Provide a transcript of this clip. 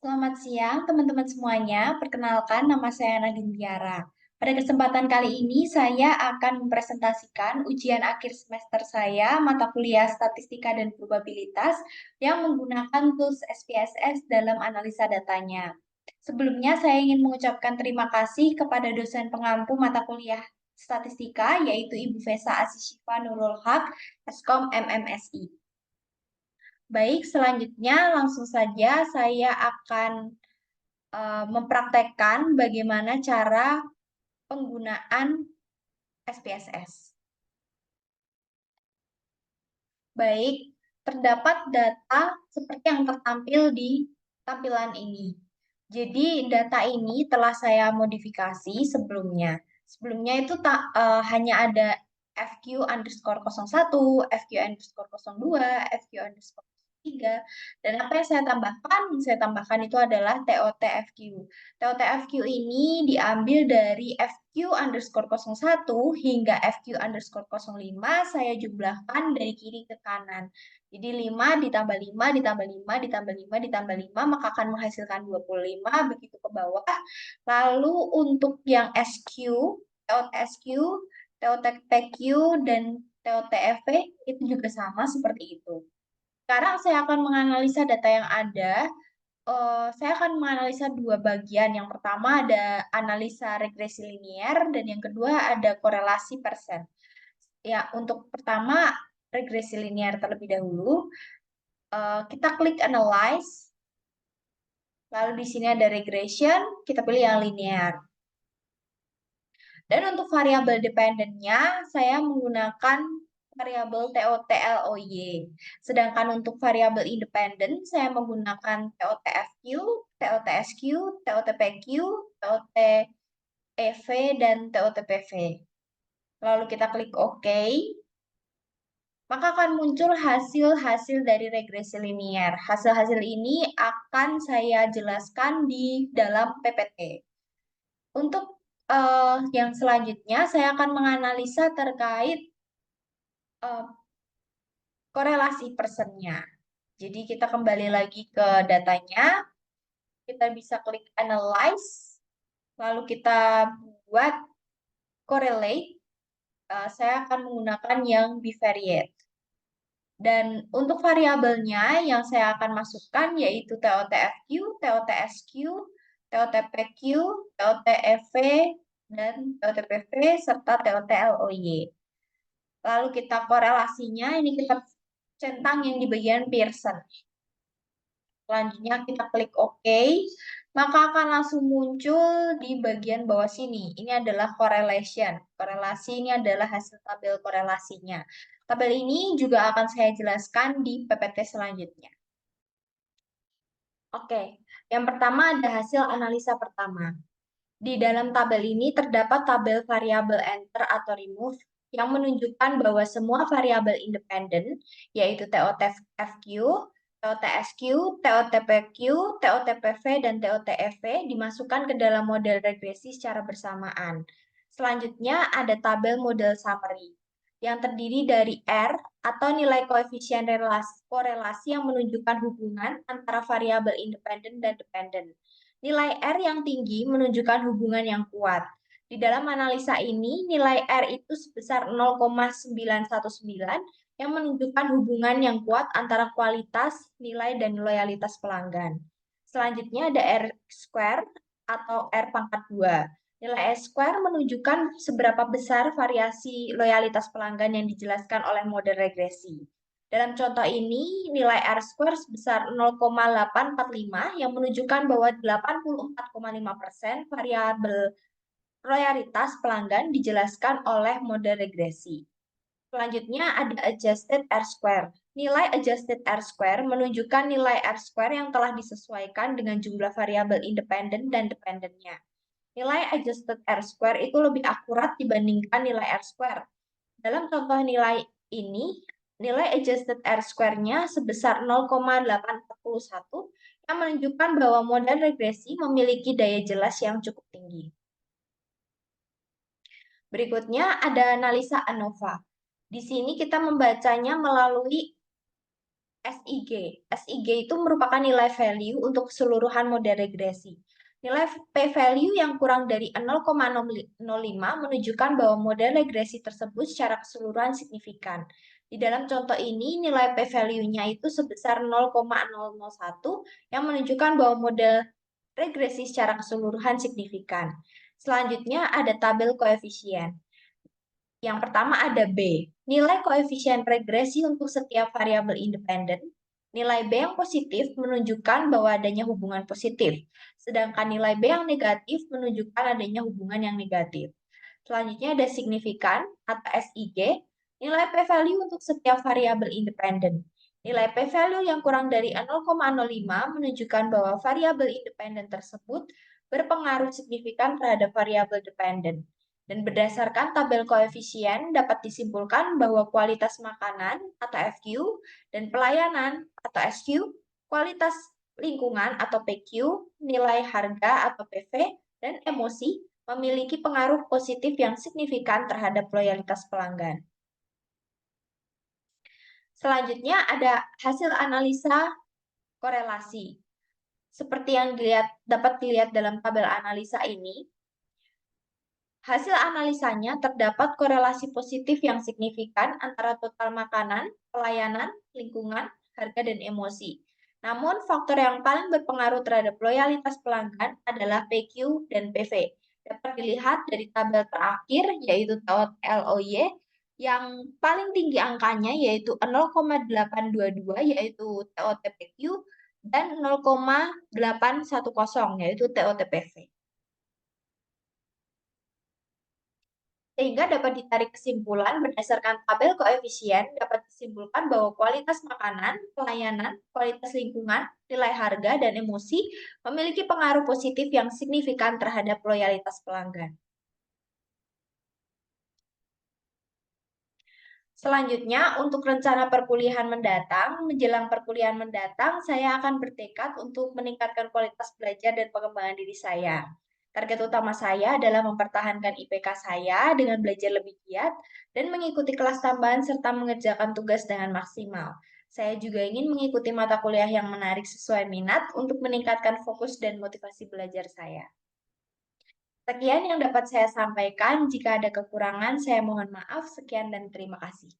Selamat siang, teman-teman semuanya. Perkenalkan, nama saya Nadine Tiara. Pada kesempatan kali ini, saya akan mempresentasikan ujian akhir semester saya, mata kuliah Statistika dan Probabilitas, yang menggunakan tools SPSS dalam analisa datanya. Sebelumnya, saya ingin mengucapkan terima kasih kepada dosen pengampu mata kuliah Statistika, yaitu Ibu Vesa Asishifa Nurul Haq, Eskom MMSI. Baik, selanjutnya langsung saja saya akan mempraktekkan bagaimana cara penggunaan SPSS. Baik, terdapat data seperti yang tertampil di tampilan ini. Jadi, data ini telah saya modifikasi sebelumnya. Sebelumnya itu hanya ada FQ_01, FQ_02, FQ_03, dan apa yang saya tambahkan? Saya tambahkan itu adalah TOTFQ. TOTFQ ini diambil dari FQ_01 hingga FQ_05, saya jumlahkan dari kiri ke kanan. Jadi 5 ditambah 5 ditambah 5 ditambah 5 ditambah 5 maka akan menghasilkan 25 begitu ke bawah. Lalu untuk yang SQ, TOTSQ, TOTPQ, dan TOTFV itu juga sama seperti itu. Sekarang saya akan menganalisa data yang ada. Saya akan menganalisa dua bagian. Yang pertama ada analisa regresi linier dan yang kedua ada korelasi persen. Ya, untuk pertama regresi linier terlebih dahulu. Kita klik analyze, lalu di sini ada regression, kita pilih yang linear. Dan untuk variabel dependennya, saya menggunakan variabel TOTLOY. Sedangkan untuk variabel independen, saya menggunakan TOTFQ, TOTSQ, TOTPQ, TOTEV, dan TOTPV. Lalu kita klik OK, maka akan muncul hasil-hasil dari regresi linier. Hasil-hasil ini akan saya jelaskan di dalam PPT. Untuk yang selanjutnya, saya akan menganalisa terkait eh, korelasi persennya. Jadi kita kembali lagi ke datanya, kita bisa klik Analyze, lalu kita buat Correlate. Saya akan menggunakan yang bivariate. Dan untuk variabelnya yang saya akan masukkan yaitu TOTFQ, TOTSQ, TOTPQ, TOTEV, dan TOTPV, serta TOTLOY. Lalu kita korelasinya, ini kita centang yang di bagian Pearson. Selanjutnya kita klik OK, maka akan langsung muncul di bagian bawah sini. Ini adalah correlation. Korelasi ini adalah hasil tabel korelasinya. Tabel ini juga akan saya jelaskan di PPT selanjutnya. Oke, yang pertama ada hasil analisa pertama. Di dalam tabel ini terdapat tabel variabel enter atau remove yang menunjukkan bahwa semua variabel independen, yaitu TOTFQ, TOTSQ, TOTPQ, TOTPV, dan TOTEV dimasukkan ke dalam model regresi secara bersamaan. Selanjutnya ada tabel model summary yang terdiri dari R atau nilai koefisien korelasi yang menunjukkan hubungan antara variabel independen dan dependen. Nilai R yang tinggi menunjukkan hubungan yang kuat. Di dalam analisa ini, nilai R itu sebesar 0,919 yang menunjukkan hubungan yang kuat antara kualitas, nilai, dan loyalitas pelanggan. Selanjutnya ada R square atau R pangkat 2. Nilai S square menunjukkan seberapa besar variasi loyalitas pelanggan yang dijelaskan oleh model regresi. Dalam contoh ini, nilai R square sebesar 0,845 yang menunjukkan bahwa 84,5% variabel loyalitas pelanggan dijelaskan oleh model regresi. Selanjutnya ada adjusted R square. Nilai adjusted R square menunjukkan nilai R square yang telah disesuaikan dengan jumlah variabel independen dan dependennya. Nilai adjusted R square itu lebih akurat dibandingkan nilai R square. Dalam contoh nilai ini, nilai adjusted R square-nya sebesar 0,841 yang menunjukkan bahwa model regresi memiliki daya jelas yang cukup tinggi. Berikutnya ada analisa ANOVA. Di sini kita membacanya melalui SIG. SIG itu merupakan nilai value untuk keseluruhan model regresi. Nilai p-value yang kurang dari 0,05 menunjukkan bahwa model regresi tersebut secara keseluruhan signifikan. Di dalam contoh ini, nilai p-value-nya itu sebesar 0,001 yang menunjukkan bahwa model regresi secara keseluruhan signifikan. Selanjutnya ada tabel koefisien. Yang pertama ada B, nilai koefisien regresi untuk setiap variabel independen. Nilai B yang positif menunjukkan bahwa adanya hubungan positif, sedangkan nilai B yang negatif menunjukkan adanya hubungan yang negatif. Selanjutnya ada signifikan atau SIG, nilai p-value untuk setiap variabel independen. Nilai p-value yang kurang dari 0,05 menunjukkan bahwa variabel independen tersebut berpengaruh signifikan terhadap variabel dependen. Dan berdasarkan tabel koefisien dapat disimpulkan bahwa kualitas makanan atau FQ dan pelayanan atau SQ, kualitas lingkungan atau PQ, nilai harga atau PV, dan emosi memiliki pengaruh positif yang signifikan terhadap loyalitas pelanggan. Selanjutnya ada hasil analisa korelasi. Seperti yang dapat dilihat dalam tabel analisa ini, hasil analisanya terdapat korelasi positif yang signifikan antara total makanan, pelayanan, lingkungan, harga, dan emosi. Namun, faktor yang paling berpengaruh terhadap loyalitas pelanggan adalah PQ dan PV. Dapat dilihat dari tabel terakhir, yaitu TOT-LOY, yang paling tinggi angkanya yaitu 0,822, yaitu TOT-PQ, dan 0,810, yaitu TOT-PV. Sehingga dapat ditarik kesimpulan berdasarkan tabel koefisien dapat disimpulkan bahwa kualitas makanan, pelayanan, kualitas lingkungan, nilai harga, dan emosi memiliki pengaruh positif yang signifikan terhadap loyalitas pelanggan. Selanjutnya, untuk rencana perkuliahan mendatang, menjelang perkuliahan mendatang, saya akan bertekad untuk meningkatkan kualitas belajar dan pengembangan diri saya. Target utama saya adalah mempertahankan IPK saya dengan belajar lebih giat dan mengikuti kelas tambahan serta mengerjakan tugas dengan maksimal. Saya juga ingin mengikuti mata kuliah yang menarik sesuai minat untuk meningkatkan fokus dan motivasi belajar saya. Sekian yang dapat saya sampaikan. Jika ada kekurangan, saya mohon maaf. Sekian dan terima kasih.